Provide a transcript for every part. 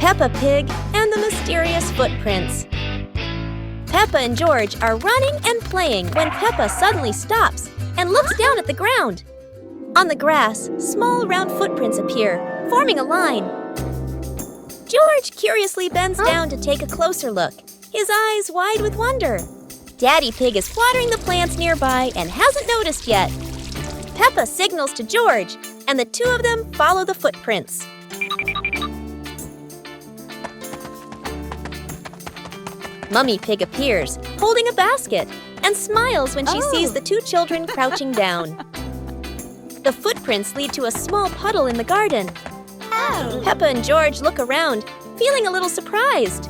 Peppa Pig and the Mysterious Footprints. Peppa and George are running and playing when Peppa suddenly stops and looks down at the ground. On the grass, small round footprints appear, forming a line. George curiously bends down to take a closer look, his eyes wide with wonder. Daddy Pig is watering the plants nearby and hasn't noticed yet. Peppa signals to George, and the two of them follow the footprints. Mummy Pig appears, holding a basket, and smiles when she sees the two children crouching down. The footprints lead to a small puddle in the garden. Peppa and George look around, feeling a little surprised.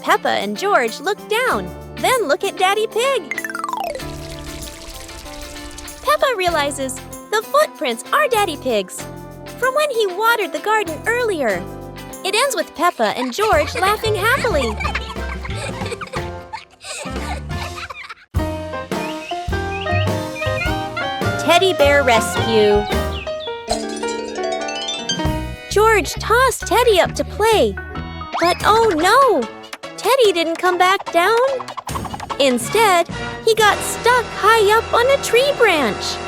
Peppa and George look down, then look at Daddy Pig. Peppa realizes the footprints are Daddy Pig's, from when he watered the garden earlier. It ends with Peppa and George laughing happily. Teddy Bear Rescue. George tossed Teddy up to play, but oh no! Teddy didn't come back down. Instead, he got stuck high up on a tree branch.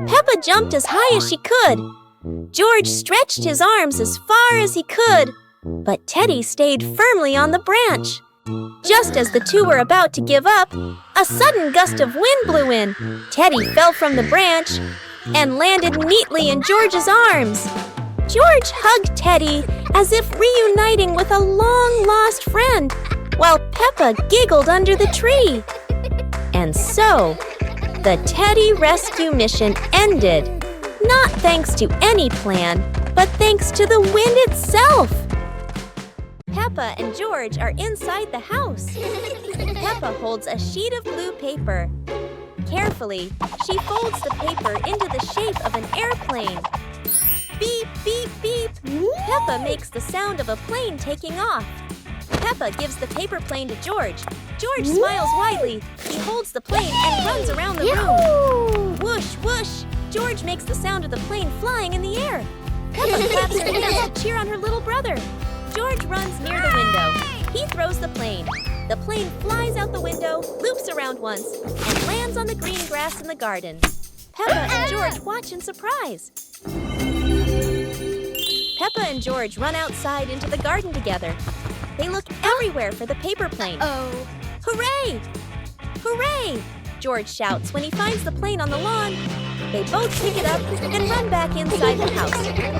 Peppa jumped as high as she could. George stretched his arms as far as he could, but Teddy stayed firmly on the branch. Just as the two were about to give up, a sudden gust of wind blew in. Teddy fell from the branch and landed neatly in George's arms. George hugged Teddy as if reuniting with a long-lost friend, while Peppa giggled under the tree. And so, the Teddy rescue mission ended, not thanks to any plan, but thanks to the wind itself. Peppa and George are inside the house. Peppa holds a sheet of blue paper. Carefully, she folds the paper into the shape of an airplane. Beep, beep, beep. Peppa makes the sound of a plane taking off. Peppa gives the paper plane to George. George smiles widely. He holds the plane and runs around the room. Whoosh, whoosh. George makes the sound of the plane flying in the air. Peppa claps her hands to cheer on her little brother. George runs near the window. He throws the plane. The plane flies out the window, loops around once, and lands on the green grass in the garden. Peppa and George watch in surprise. Peppa and George run outside into the garden together. They look everywhere for the paper plane. Hooray! Hooray! George shouts when he finds the plane on the lawn. They both pick it up and run back inside the house,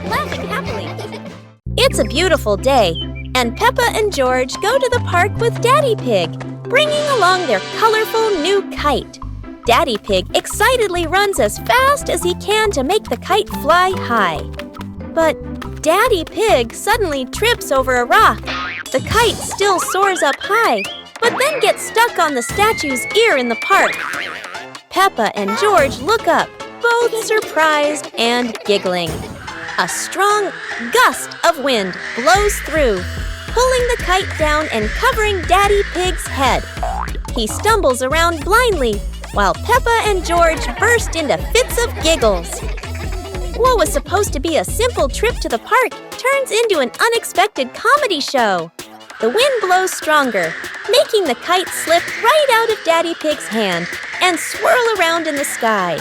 laughing happily. It's a beautiful day, and Peppa and George go to the park with Daddy Pig, bringing along their colorful new kite. Daddy Pig excitedly runs as fast as he can to make the kite fly high. But Daddy Pig suddenly trips over a rock. The kite still soars up high, but then gets stuck on the statue's ear in the park. Peppa and George look up, both surprised and giggling. A strong gust of wind blows through, pulling the kite down and covering Daddy Pig's head. He stumbles around blindly, while Peppa and George burst into fits of giggles. What was supposed to be a simple trip to the park turns into an unexpected comedy show. The wind blows stronger, making the kite slip right out of Daddy Pig's hand and swirl around in the sky.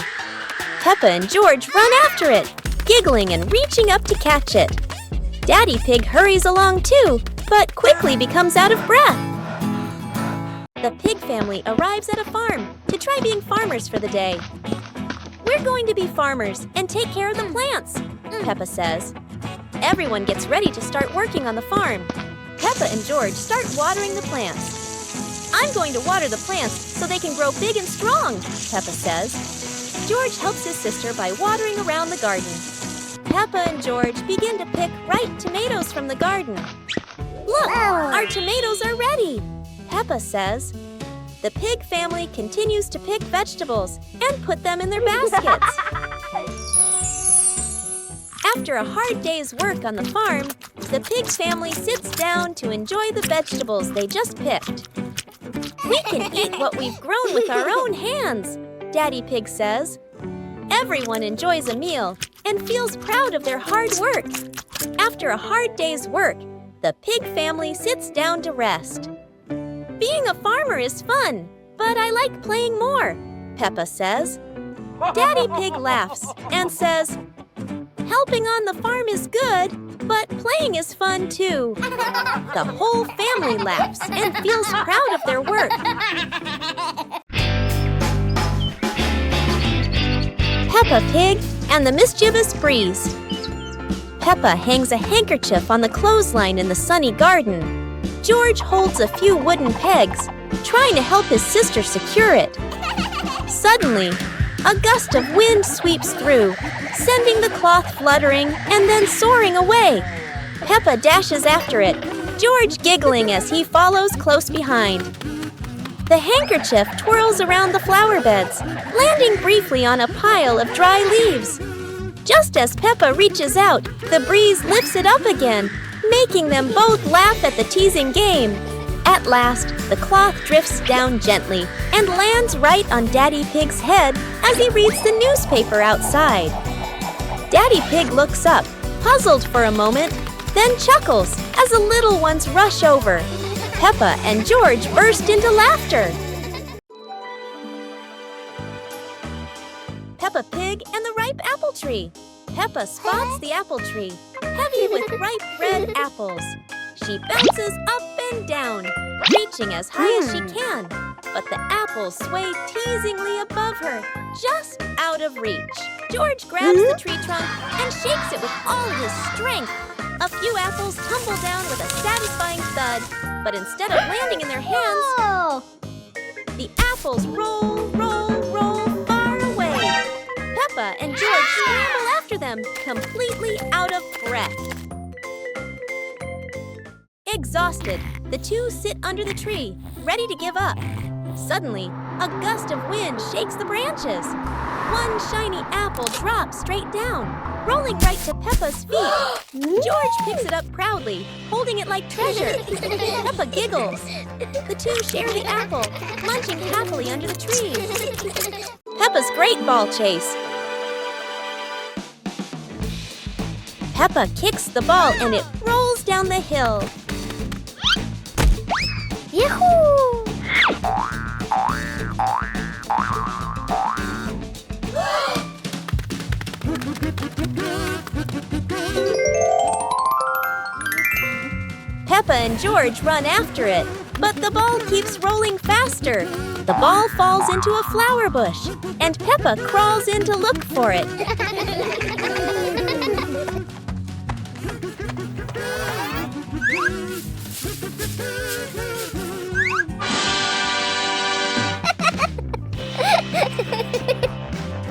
Peppa and George run after it, giggling and reaching up to catch it. Daddy Pig hurries along too, but quickly becomes out of breath. The pig family arrives at a farm to try being farmers for the day. We're going to be farmers and take care of the plants, Peppa says. Everyone gets ready to start working on the farm. Peppa and George start watering the plants. I'm going to water the plants so they can grow big and strong, Peppa says. George helps his sister by watering around the garden. Peppa and George begin to pick ripe tomatoes from the garden. Look, our tomatoes are ready, Peppa says. The pig family continues to pick vegetables and put them in their baskets. After a hard day's work on the farm, the pig family sits down to enjoy the vegetables they just picked. We can eat what we've grown with our own hands, Daddy Pig says. Everyone enjoys a meal and feels proud of their hard work. After a hard day's work, the pig family sits down to rest. Being a farmer is fun, but I like playing more, Peppa says. Daddy Pig laughs and says, helping on the farm is good, but playing is fun too. The whole family laughs and feels proud of their work. Peppa Pig and the Mischievous Breeze. Peppa hangs a handkerchief on the clothesline in the sunny garden. George holds a few wooden pegs, trying to help his sister secure it. Suddenly, a gust of wind sweeps through, sending the cloth fluttering and then soaring away. Peppa dashes after it, George giggling as he follows close behind. The handkerchief twirls around the flower beds, landing briefly on a pile of dry leaves. Just as Peppa reaches out, the breeze lifts it up again, making them both laugh at the teasing game. At last, the cloth drifts down gently and lands right on Daddy Pig's head as he reads the newspaper outside. Daddy Pig looks up, puzzled for a moment, then chuckles as the little ones rush over. Peppa and George burst into laughter. Peppa Pig and the Ripe Apple Tree. Peppa spots the apple tree, heavy with ripe red apples. She bounces up and down, reaching as high as she can. But the apples sway teasingly above her, just out of reach. George grabs the tree trunk and shakes it with all his strength. A few apples tumble down with a satisfying thud, but instead of landing in their hands, the apples roll, roll, roll far away. Peppa and George scramble after them, completely out of breath. Exhausted, the two sit under the tree, ready to give up. Suddenly, a gust of wind shakes the branches. One shiny apple drops straight down, rolling right to Peppa's feet. George picks it up proudly, holding it like treasure. Peppa giggles. The two share the apple, munching happily under the tree. Peppa's great ball chase. Peppa kicks the ball and it rolls down the hill. Yahoo! Peppa and George run after it, but the ball keeps rolling faster. The ball falls into a flower bush, and Peppa crawls in to look for it.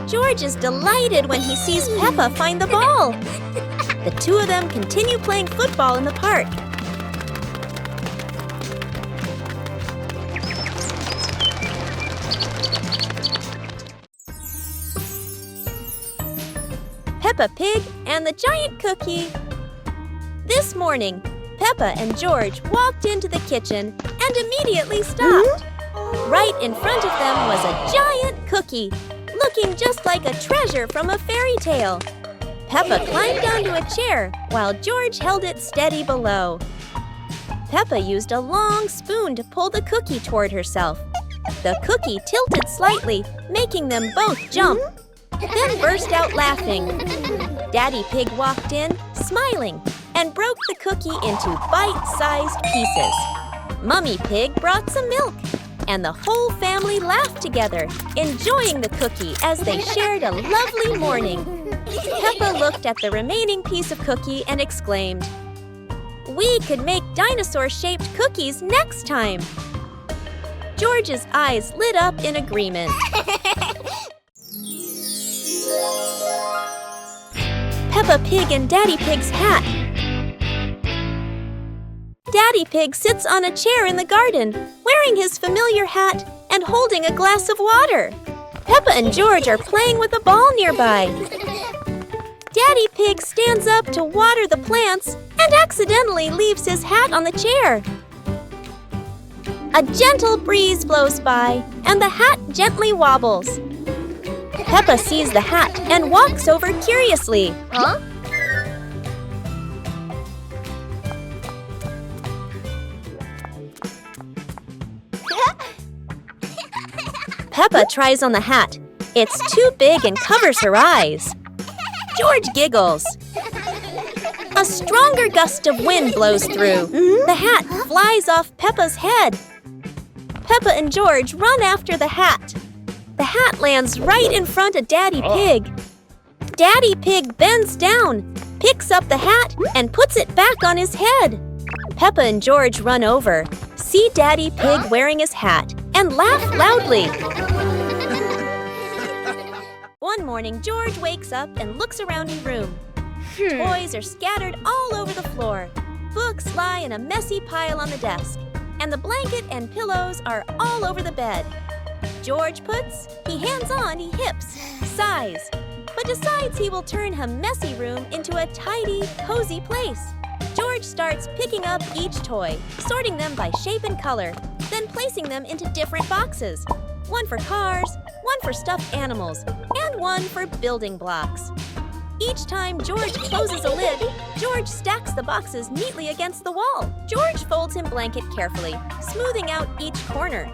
George is delighted when he sees Peppa find the ball. The two of them continue playing football in the park. Peppa Pig and the Giant Cookie. This morning, Peppa and George walked into the kitchen and immediately stopped. Right in front of them was a giant cookie, looking just like a treasure from a fairy tale. Peppa climbed onto a chair while George held it steady below. Peppa used a long spoon to pull the cookie toward herself. The cookie tilted slightly, making them both jump, then burst out laughing. Daddy Pig walked in, smiling, and broke the cookie into bite-sized pieces. Mummy Pig brought some milk, and the whole family laughed together, enjoying the cookie as they shared a lovely morning. Peppa looked at the remaining piece of cookie and exclaimed, "We could make dinosaur-shaped cookies next time." George's eyes lit up in agreement. Peppa Pig and Daddy Pig's hat. Daddy Pig sits on a chair in the garden, wearing his familiar hat and holding a glass of water. Peppa and George are playing with a ball nearby. Daddy Pig stands up to water the plants and accidentally leaves his hat on the chair. A gentle breeze blows by, and the hat gently wobbles. Peppa sees the hat and walks over curiously. Huh? Peppa tries on the hat. It's too big and covers her eyes. George giggles. A stronger gust of wind blows through. The hat flies off Peppa's head. Peppa and George run after the hat. The hat lands right in front of Daddy Pig. Daddy Pig bends down, picks up the hat, and puts it back on his head. Peppa and George run over, see Daddy Pig wearing his hat, and laugh loudly. One morning, George wakes up and looks around his room. Toys are scattered all over the floor. Books lie in a messy pile on the desk. And the blanket and pillows are all over the bed. George puts, he hands on, he hips, sighs, but decides he will turn a messy room into a tidy, cozy place. George starts picking up each toy, sorting them by shape and color, then placing them into different boxes. One for cars, one for stuffed animals, and one for building blocks. Each time George closes a lid, George stacks the boxes neatly against the wall. George folds his blanket carefully, smoothing out each corner.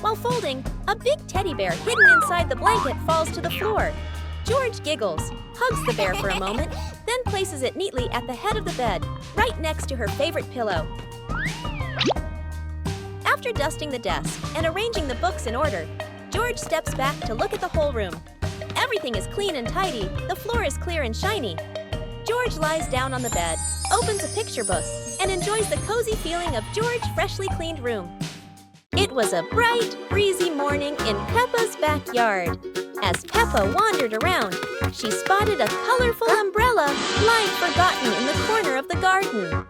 While folding, a big teddy bear hidden inside the blanket falls to the floor. George giggles, hugs the bear for a moment, then places it neatly at the head of the bed, right next to her favorite pillow. After dusting the desk and arranging the books in order, George steps back to look at the whole room. Everything is clean and tidy, the floor is clear and shiny. George lies down on the bed, opens a picture book, and enjoys the cozy feeling of George's freshly cleaned room. It was a bright, breezy morning in Peppa's backyard. As Peppa wandered around, she spotted a colorful umbrella lying forgotten in the corner of the garden.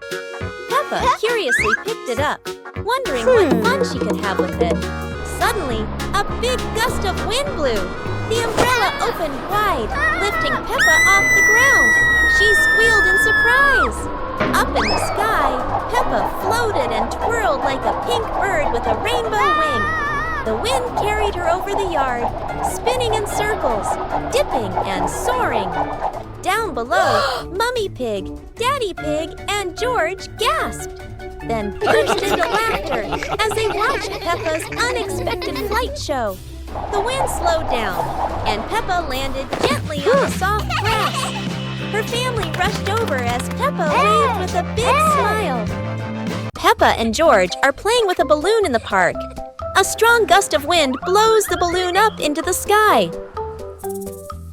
Peppa curiously picked it up, wondering what fun she could have with it. Suddenly, a big gust of wind blew. The umbrella opened wide, lifting Peppa off the ground. She squealed in surprise. Up in the sky, Peppa floated and twirled like a pink bird with a rainbow wing. The wind carried her over the yard, spinning in circles, dipping and soaring. Down below, Mummy Pig, Daddy Pig, and George gasped, then burst into laughter as they watched Peppa's unexpected flight show. The wind slowed down, and Peppa landed gently on the soft grass. Her family rushed over as Peppa waved with a big smile. Peppa and George are playing with a balloon in the park. A strong gust of wind blows the balloon up into the sky.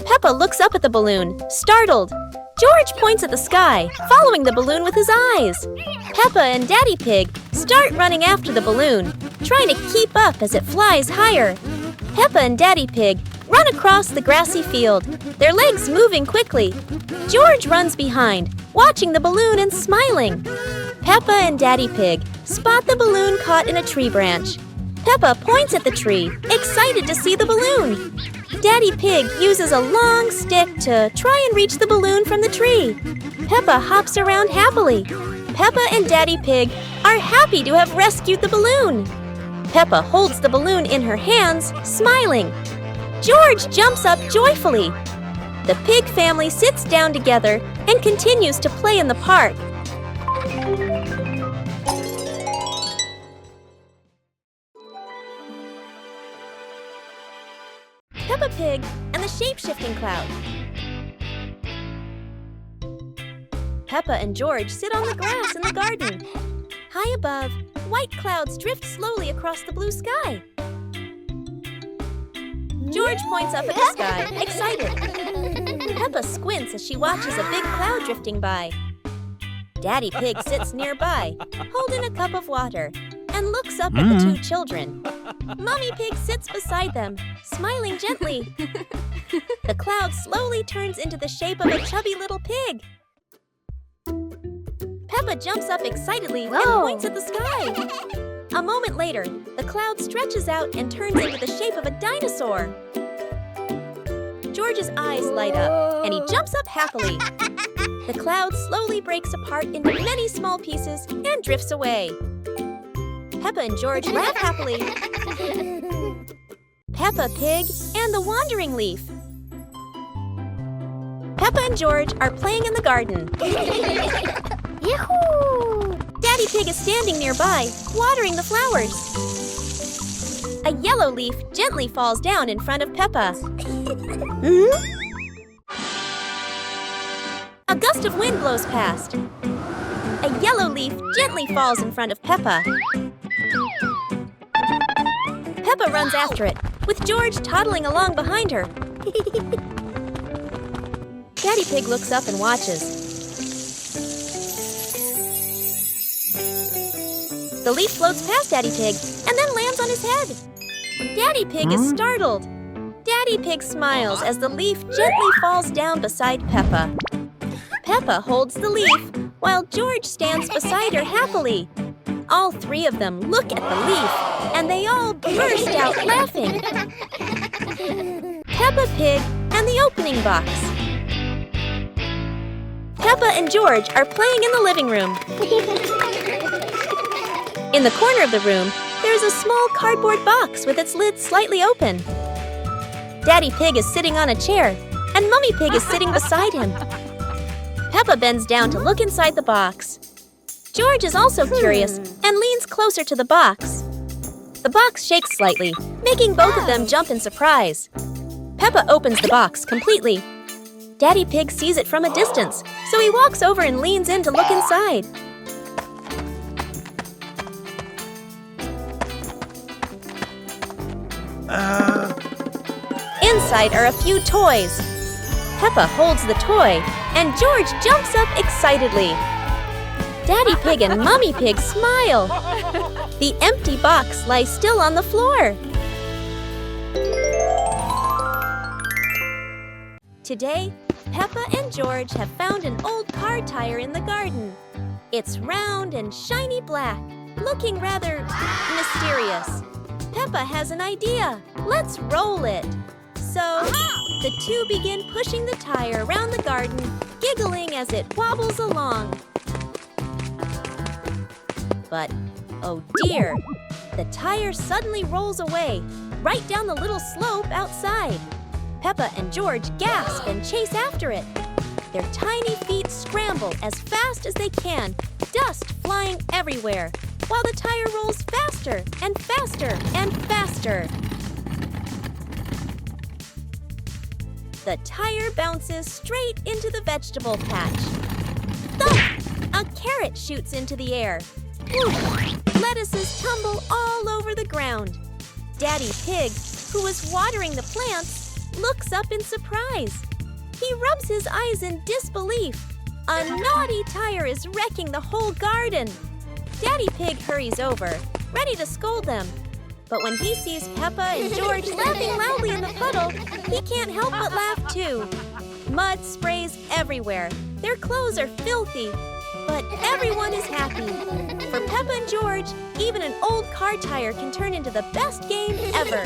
Peppa looks up at the balloon, startled. George points at the sky, following the balloon with his eyes. Peppa and Daddy Pig start running after the balloon, trying to keep up as it flies higher. Peppa and Daddy Pig run across the grassy field, their legs moving quickly. George runs behind, watching the balloon and smiling. Peppa and Daddy Pig spot the balloon caught in a tree branch. Peppa points at the tree, excited to see the balloon. Daddy Pig uses a long stick to try and reach the balloon from the tree. Peppa hops around happily. Peppa and Daddy Pig are happy to have rescued the balloon. Peppa holds the balloon in her hands, smiling. George jumps up joyfully. The pig family sits down together and continues to play in the park. Peppa Pig and the shape-shifting cloud. Peppa and George sit on the grass in the garden. High above, white clouds drift slowly across the blue sky. George points up at the sky, excited. Peppa squints as she watches a big cloud drifting by. Daddy Pig sits nearby, holding a cup of water, and looks up at the two children. Mummy Pig sits beside them, smiling gently. The cloud slowly turns into the shape of a chubby little pig. Peppa jumps up excitedly and points at the sky. A moment later, the cloud stretches out and turns into the shape of a dinosaur. George's eyes light up, and he jumps up happily. The cloud slowly breaks apart into many small pieces and drifts away. Peppa and George laugh happily. Peppa Pig and the Wandering Leaf. Peppa and George are playing in the garden. Yahoo! Daddy Pig is standing nearby, watering the flowers. A yellow leaf gently falls down in front of Peppa. A gust of wind blows past. A yellow leaf gently falls in front of Peppa. Peppa runs after it, with George toddling along behind her. Daddy Pig looks up and watches. The leaf floats past Daddy Pig and then lands on his head. Daddy Pig is startled. Daddy Pig smiles as the leaf gently falls down beside Peppa. Peppa holds the leaf while George stands beside her happily. All three of them look at the leaf and they all burst out laughing. Peppa Pig and the opening box. Peppa and George are playing in the living room. In the corner of the room, there is a small cardboard box with its lid slightly open. Daddy Pig is sitting on a chair, and Mummy Pig is sitting beside him. Peppa bends down to look inside the box. George is also curious and leans closer to the box. The box shakes slightly, making both of them jump in surprise. Peppa opens the box completely. Daddy Pig sees it from a distance, so he walks over and leans in to look inside. Inside are a few toys. Peppa holds the toy, and George jumps up excitedly. Daddy Pig and Mummy Pig smile. The empty box lies still on the floor. Today, Peppa and George have found an old car tire in the garden. It's round and shiny black, looking rather mysterious. Peppa has an idea. Let's roll it. So, the two begin pushing the tire around the garden, giggling as it wobbles along. But, oh dear, the tire suddenly rolls away, right down the little slope outside. Peppa and George gasp and chase after it. Their tiny feet scramble as fast as they can, dust flying everywhere, while the tire rolls faster and faster and faster. The tire bounces straight into the vegetable patch. Thump! A carrot shoots into the air. Whoosh! Lettuces tumble all over the ground. Daddy Pig, who was watering the plants, looks up in surprise. He rubs his eyes in disbelief. A naughty tire is wrecking the whole garden. Daddy Pig hurries over, ready to scold them. But when he sees Peppa and George laughing loudly in the puddle, he can't help but laugh too. Mud sprays everywhere. Their clothes are filthy. But everyone is happy. For Peppa and George, even an old car tire can turn into the best game ever.